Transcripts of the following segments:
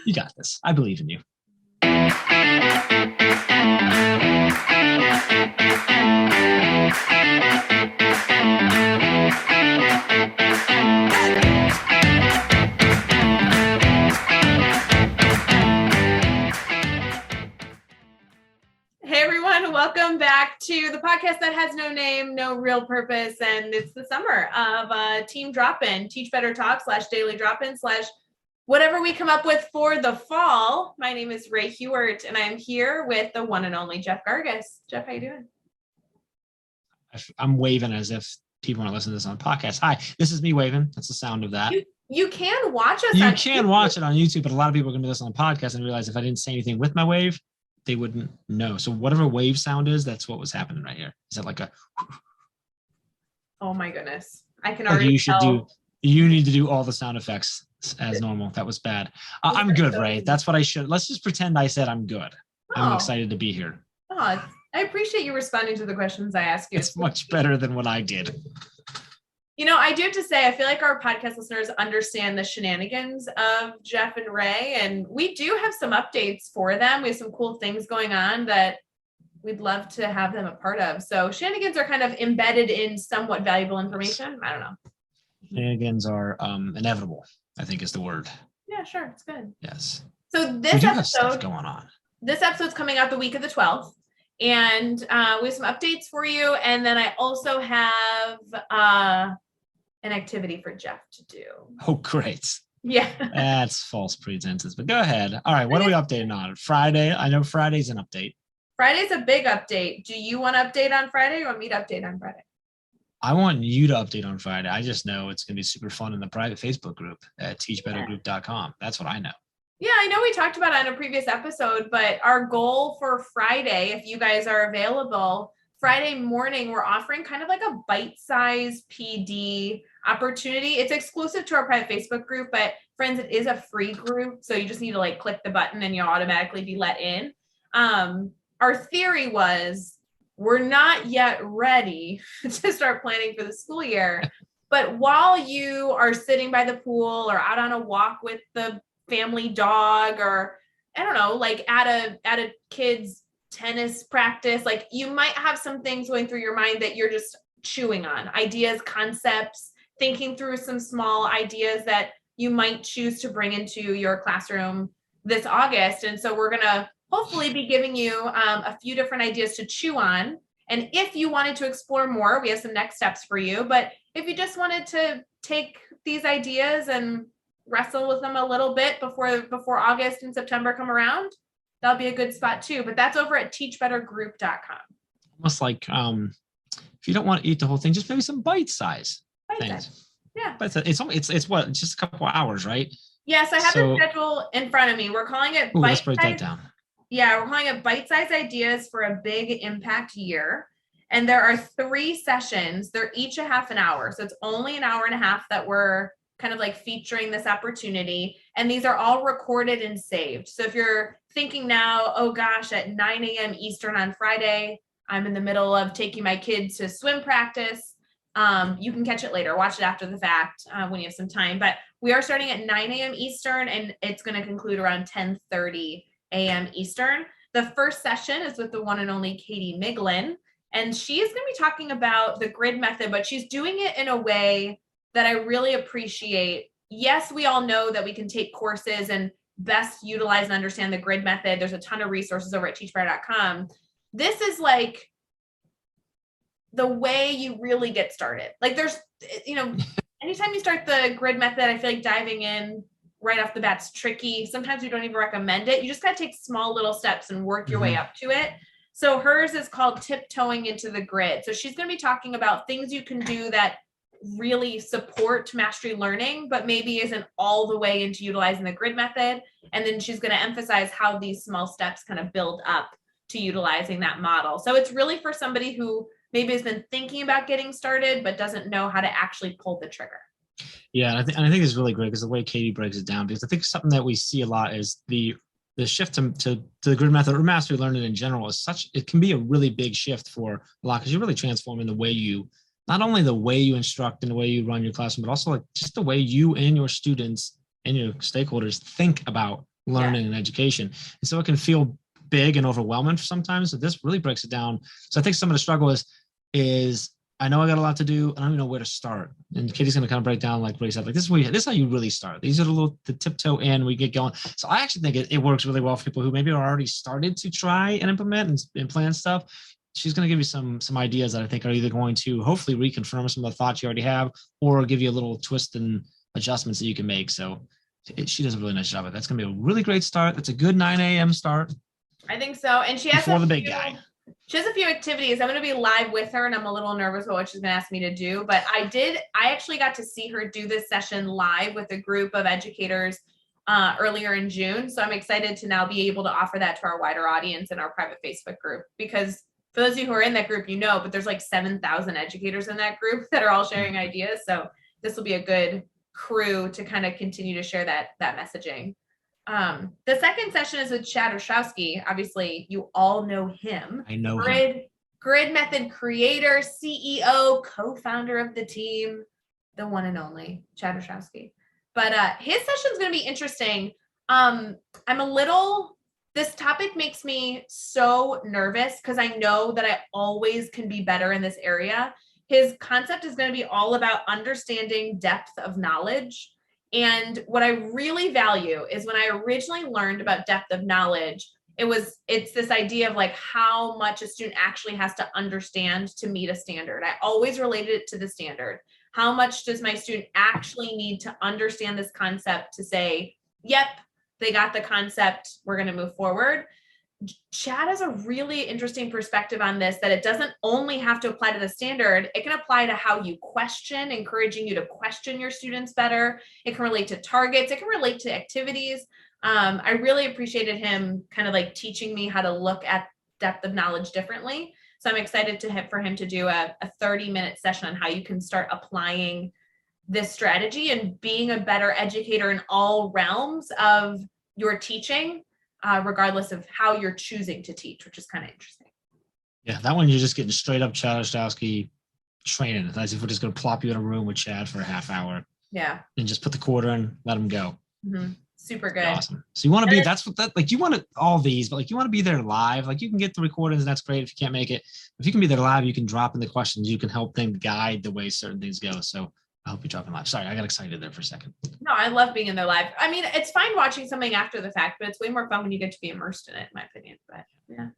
You got this. I believe in you. Hey everyone, welcome back to the podcast that has no name, no real purpose, and it's the summer of Team Drop-In, Teach Better Talk / Daily Drop-In / whatever we come up with for the fall. My name is Ray Hewart, and I'm here with the one and only Jeff Gargas. Jeff, how you doing? I'm waving as if people want to listen to this on podcast. Hi, this is me waving. That's the sound of that. You can watch us. You can watch it on YouTube, but a lot of people are going to listen on the podcast and realize if I didn't say anything with my wave, they wouldn't know. So whatever wave sound is, that's what was happening right here. Is that like a? Oh my goodness! I can already. You need to do all the sound effects as normal. That was bad. I'm good, Ray. That's what I should. Let's just pretend I said I'm good. I'm excited to be here. Oh, I appreciate you responding to the questions I ask you. It's much better than what I did. You know, I do have to say, I feel like our podcast listeners understand the shenanigans of Jeff and Ray, and we do have some updates for them. We have some cool things going on that we'd love to have them a part of. So shenanigans are kind of embedded in somewhat valuable information. I don't know. Shenanigans are inevitable, I think is the word. Yeah, sure. It's good. Yes. So this episode going on. This episode's coming out the week of the 12th. And we have some updates for you. And then I also have an activity for Jeff to do. Oh, great. Yeah. That's false pretenses, but go ahead. All right. What are we updating on? Friday. I know Friday's an update. Friday's a big update. Do you want to update on Friday or you want me to update on Friday? I want you to update on Friday. I just know it's going to be super fun in the private Facebook group at teachbettergroup.com. That's what I know. Yeah, I know we talked about it on a previous episode, but our goal for Friday, if you guys are available, Friday morning, we're offering kind of like a bite-sized PD opportunity. It's exclusive to our private Facebook group, but friends, it is a free group. So you just need to like click the button and you'll automatically be let in. Our theory was we're not yet ready to start planning for the school year. But while you are sitting by the pool or out on a walk with the family dog, or I don't know, like at a kid's tennis practice, like you might have some things going through your mind that you're just chewing on, ideas, concepts, thinking through some small ideas that you might choose to bring into your classroom this August. And so we're going to hopefully be giving you a few different ideas to chew on. And if you wanted to explore more, we have some next steps for you. But if you just wanted to take these ideas and wrestle with them a little bit before August and September come around, that'll be a good spot too. But that's over at teachbettergroup.com. Almost like if you don't want to eat the whole thing, just maybe some bite-size things. Yeah. But it's what, just a couple of hours, right? Yes, I have the schedule in front of me. We're calling it bite-size. Let's break that down. Yeah, we're calling it bite-size ideas for a big impact year. And there are 3 sessions. They're each a half an hour. So it's only an hour and a half that we're kind of like featuring this opportunity. And these are all recorded and saved. So if you're thinking now, oh gosh, at 9 a.m. Eastern on Friday, I'm in the middle of taking my kids to swim practice. You can catch it later, watch it after the fact when you have some time. But we are starting at 9 a.m. Eastern and it's going to conclude around 10:30 a.m. Eastern. The first session is with the one and only Katie Miglin. And she is going to be talking about the grid method, but she's doing it in a way that I really appreciate. Yes, we all know that we can take courses and best utilize and understand the grid method. There's a ton of resources over at teachbetter.com. This is like the way you really get started. Like there's, anytime you start the grid method, I feel like diving in right off the bat's tricky. Sometimes we don't even recommend it. You just got to take small little steps and work your way up to it. So hers is called Tiptoeing into the Grid. So she's going to be talking about things you can do that really support mastery learning, but maybe isn't all the way into utilizing the grid method. And then she's going to emphasize how these small steps kind of build up to utilizing that model. So it's really for somebody who maybe has been thinking about getting started, but doesn't know how to actually pull the trigger. Yeah, and I think it's really great because the way Katie breaks it down, because I think something that we see a lot is the shift to the grid method or mastery learning in general is it can be a really big shift for a lot because you're really transforming the way you, not only the way you instruct and the way you run your classroom, but also like just the way you and your students and your stakeholders think about learning and education. And so it can feel big and overwhelming sometimes. So this really breaks it down. So I think some of the struggle is I know I got a lot to do. I don't even know where to start. And Katie's going to kind of break down, like Ray said, like this is how you really start. These are the tiptoe in, we get going. So I actually think it works really well for people who maybe are already started to try and implement and plan stuff. She's going to give you some ideas that I think are either going to hopefully reconfirm some of the thoughts you already have, or give you a little twist and adjustments that you can make. So she does a really nice job of it. That's going to be a really great start. That's a good 9 a.m. start. I think so. And she has before the big guy. She has a few activities. I'm going to be live with her, and I'm a little nervous about what she's going to ask me to do. But I actually got to see her do this session live with a group of educators earlier in June. So I'm excited to now be able to offer that to our wider audience in our private Facebook group. Because for those of you who are in that group, but there's like 7,000 educators in that group that are all sharing ideas. So this will be a good crew to kind of continue to share that messaging. The second session is with Chad Ostrowski. Obviously, you all know him. I know him. Grid Method creator, CEO, co-founder of the team, the one and only Chad Ostrowski. But his session is going to be interesting. This topic makes me so nervous because I know that I always can be better in this area. His concept is going to be all about understanding depth of knowledge. And what I really value is when I originally learned about depth of knowledge, it's this idea of like how much a student actually has to understand to meet a standard. I always related it to the standard. How much does my student actually need to understand this concept to say, yep, they got the concept, we're going to move forward? Chad has a really interesting perspective on this, that it doesn't only have to apply to the standard. It can apply to how you question, encouraging you to question your students better. It can relate to targets. It can relate to activities. I really appreciated him kind of like teaching me how to look at depth of knowledge differently. So I'm excited for him to do a 30-minute session on how you can start applying this strategy and being a better educator in all realms of your teaching, regardless of how you're choosing to teach, which is kind of interesting. Yeah, that one you're just getting straight up Chad Ostrowski training. As if we're just going to plop you in a room with Chad for a half hour. Yeah. And just put the quarter in, let him go. Mm-hmm. Super good. Awesome. So you want to be, you want all these, but like you want to be there live. Like you can get the recordings, and that's great if you can't make it. If you can be there live, you can drop in the questions. You can help them guide the way certain things go. So I hope you drop in live. Sorry, I got excited there for a second. No, I love being in there live. I mean, it's fine watching something after the fact, but it's way more fun when you get to be immersed in it, in my opinion. But yeah.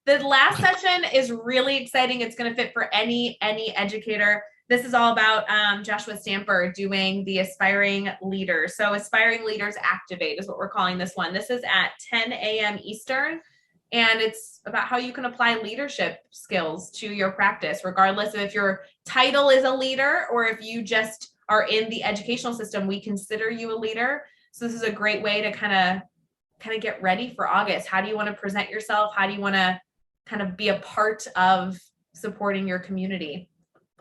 The last session is really exciting. It's going to fit for any educator. This is all about Joshua Stamper doing the Aspiring Leaders. So Aspiring Leaders Activate is what we're calling this one. This is at 10 a.m. Eastern. And it's about how you can apply leadership skills to your practice, regardless of if your title is a leader or if you just are in the educational system. We consider you a leader. So this is a great way to kind of get ready for August. How do you want to present yourself? How do you want to kind of be a part of supporting your community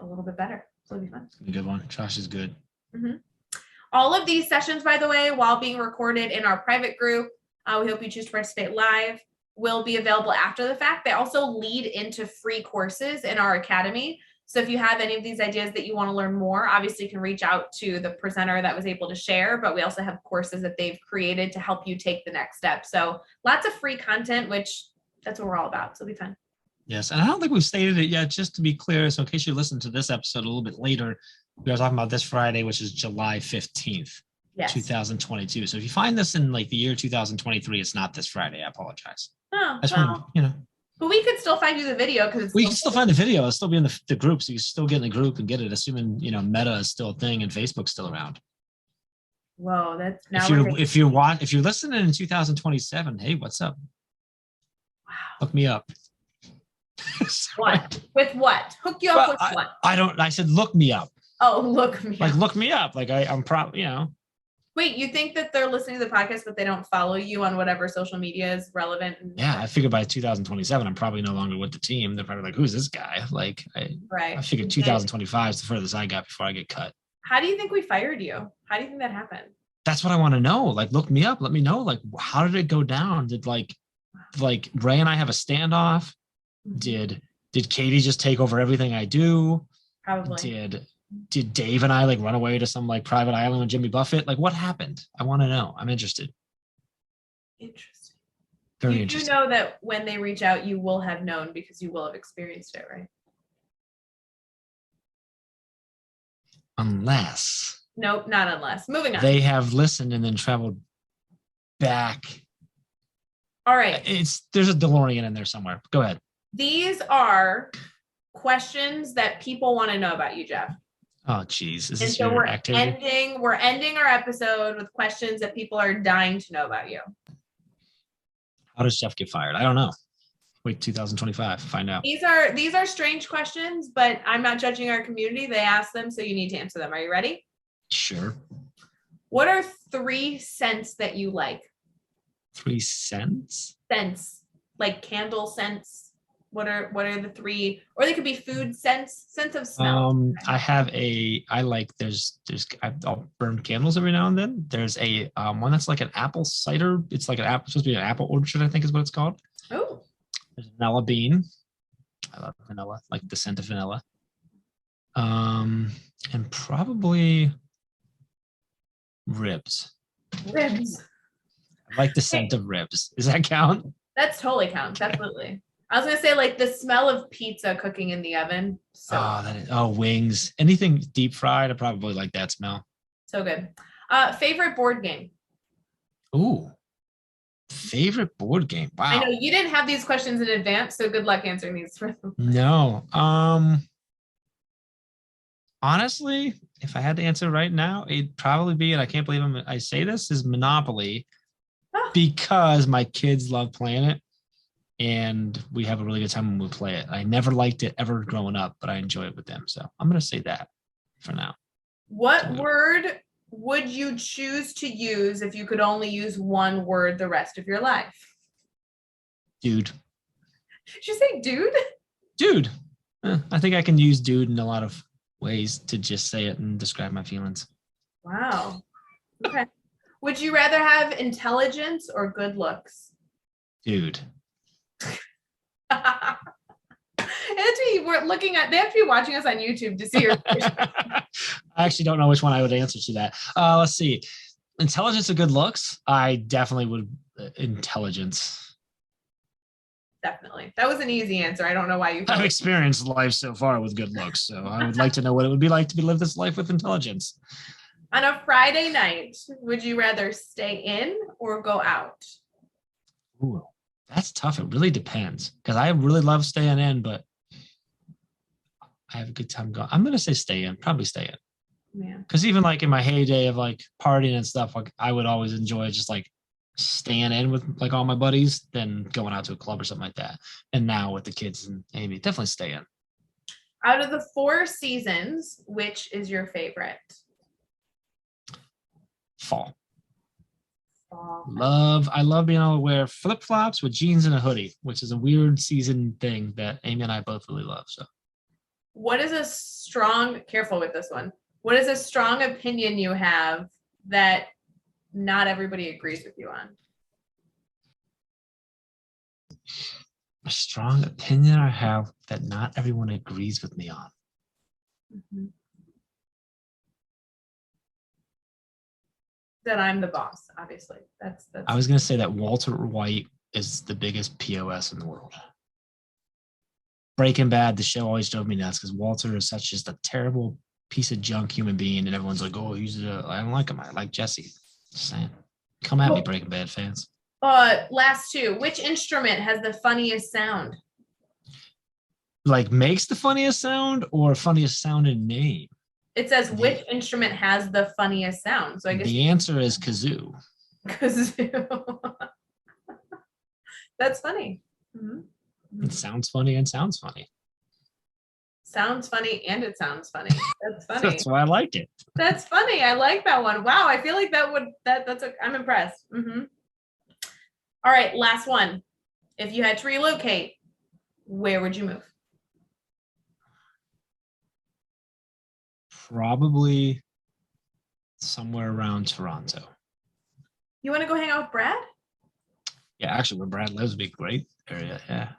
a little bit better? So it'll be fun. A good one. Josh is good. Mm-hmm. All of these sessions, by the way, while being recorded in our private group, we hope you choose to participate live, will be available after the fact. They also lead into free courses in our academy. So if you have any of these ideas that you want to learn more, obviously you can reach out to the presenter that was able to share, but we also have courses that they've created to help you take the next step. So lots of free content, which that's what we're all about. So it'll be fun. Yes. And I don't think we've stated it yet, just to be clear. So in case you listen to this episode a little bit later, we are talking about this Friday, which is July 15th, yes. 2022. So if you find this in like the year 2023, it's not this Friday. I apologize. Oh, well, but we could still find you the video because we can still find the video. It'll still be in the group, so you can still get in the group and get it, assuming Meta is still a thing and Facebook's still around. Whoa, that's now. If you're listening in 2027, hey, what's up? Wow. Look me up. What? With what? Hook you up with what? I said look me up. Oh, look me up. Like look me up. Like I'm probably, Wait, you think that they're listening to the podcast, but they don't follow you on whatever social media is relevant? Yeah, I figured by 2027, I'm probably no longer with the team. They're probably like, who's this guy? Like, I figured 2025 is the furthest I got before I get cut. How do you think we fired you? How do you think that happened? That's what I want to know. Like, look me up. Let me know. Like, how did it go down? Did like Ray and I have a standoff? Did Katie just take over everything I do? Probably. Did Dave and I like run away to some like private island with Jimmy Buffett? Like what happened? I want to know. I'm interested. Interesting. Very You do interesting. know that when they reach out, you will have known because you will have experienced it, right? Unless Nope, not unless. Moving on. they have listened and then traveled back. All right. There's a DeLorean in there somewhere. Go ahead. These are questions that people want to know about you, Jeff. Oh, geez. Is And this so your activity? we're ending our episode with questions that people are dying to know about you. How does Jeff get fired? I don't know. Wait, 2025. Find out. These are strange questions, but I'm not judging our community. They asked them, so you need to answer them. Are you ready? Sure. What are 3 scents that you like? 3 cents? Scents, like candle scents. What are the 3? Or they could be food scents, sense of smell. I'll burn candles every now and then. There's a one that's like an apple cider. It's like supposed to be an apple orchard, I think is what it's called. Oh. There's vanilla bean. I love vanilla, like the scent of vanilla. And probably ribs. Ribs. I like the scent of ribs. Does that count? That's totally counts. Absolutely. I was gonna say like the smell of pizza cooking in the oven. So Wings. Anything deep fried, I probably like that smell. so good. Favorite board game? Ooh. Favorite board game. Wow. I know you didn't have these questions in advance, so good luck answering these. No. Honestly, if I had to answer right now, it'd probably be, and I can't believe I say this, is Monopoly, because my kids love playing it and we have a really good time when we play it. I never liked it ever growing up, but I enjoy it with them. So I'm going to say that for now. What word would you choose to use if you could only use one word the rest of your life? Dude. Did you say dude? Dude. I think I can use dude in a lot of ways to just say it and describe my feelings. Wow. Okay. Would you rather have intelligence or good looks? Dude. They have to be watching us on YouTube to see your I actually don't know which one I would answer to that. Let's see. Intelligence or good looks? I definitely would intelligence. Definitely. That was an easy answer. I don't know why you I've experienced life so far with good looks, so I would like to know what it would be like to live this life with intelligence. On a Friday night, would you rather stay in or go out? Ooh, that's tough. It really depends, because I really love staying in, but I have a good time going. I'm going to say stay in, probably stay in. Yeah. Because even like in my heyday of like partying and stuff, like I would always enjoy just like staying in with like all my buddies than going out to a club or something like that. And now with the kids and Amy, definitely stay in. Out of the 4 seasons, which is your favorite? Fall. Fall. I love being able to wear flip-flops with jeans and a hoodie, which is a weird season thing that Amy and I both really love. So What is careful with this one. What is a strong opinion you have that not everybody agrees with you on? a strong opinion I have that not everyone agrees with me on. Mm-hmm. That I'm the boss, obviously. That's I was going to say that Walter White is the biggest POS in the world. Breaking Bad, the show always drove me nuts because Walter is such just a terrible piece of junk human being, and everyone's like, "Oh, I don't like him. I like Jesse." Just saying, come at me, Breaking Bad fans. Last 2. Which instrument has the funniest sound? Like makes the funniest sound or funniest sounding name? It says which instrument has the funniest sound. So I guess the answer is kazoo. Kazoo. That's funny. Mm-hmm. It sounds funny and sounds funny. Sounds funny and it sounds funny. That's funny. That's why I like it. That's funny. I like that one. Wow. I feel like I'm impressed. Mm-hmm. All right. Last one. If you had to relocate, where would you move? Probably somewhere around Toronto. You want to go hang out with Brad? Yeah, actually, where Brad lives would be a great area. Yeah.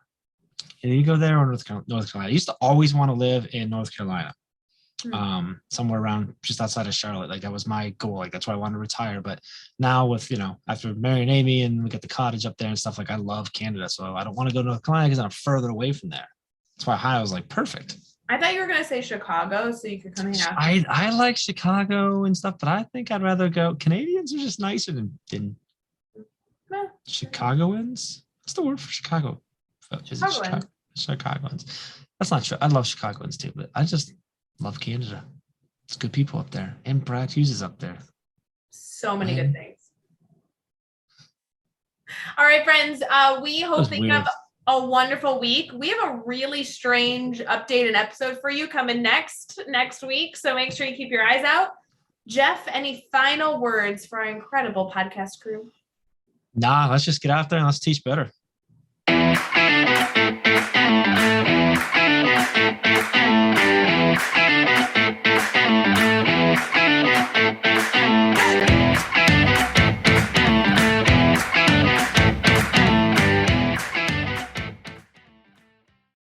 Either you go there or North Carolina. I used to always want to live in North Carolina. somewhere around just outside of Charlotte. Like that was my goal. Like that's why I wanted to retire. But now with, after marrying Amy and we got the cottage up there and stuff, like I love Canada. So I don't want to go to North Carolina because I'm further away from there. That's why Ohio was like perfect. I thought you were going to say Chicago so you could come hang out. I like Chicago and stuff, but I think I'd rather go. Canadians are just nicer than Chicagoans. What's the word for Chicago? Chicagoans. That's not true. I love Chicagoans too, but I just love Canada. It's good people up there. And Brad Hughes is up there. So many good things. All right, friends. We hope that you have a wonderful week. We have a really strange update and episode for you coming next week. So make sure you keep your eyes out. Jeff, any final words for our incredible podcast crew? Nah, let's just get out there and let's teach better.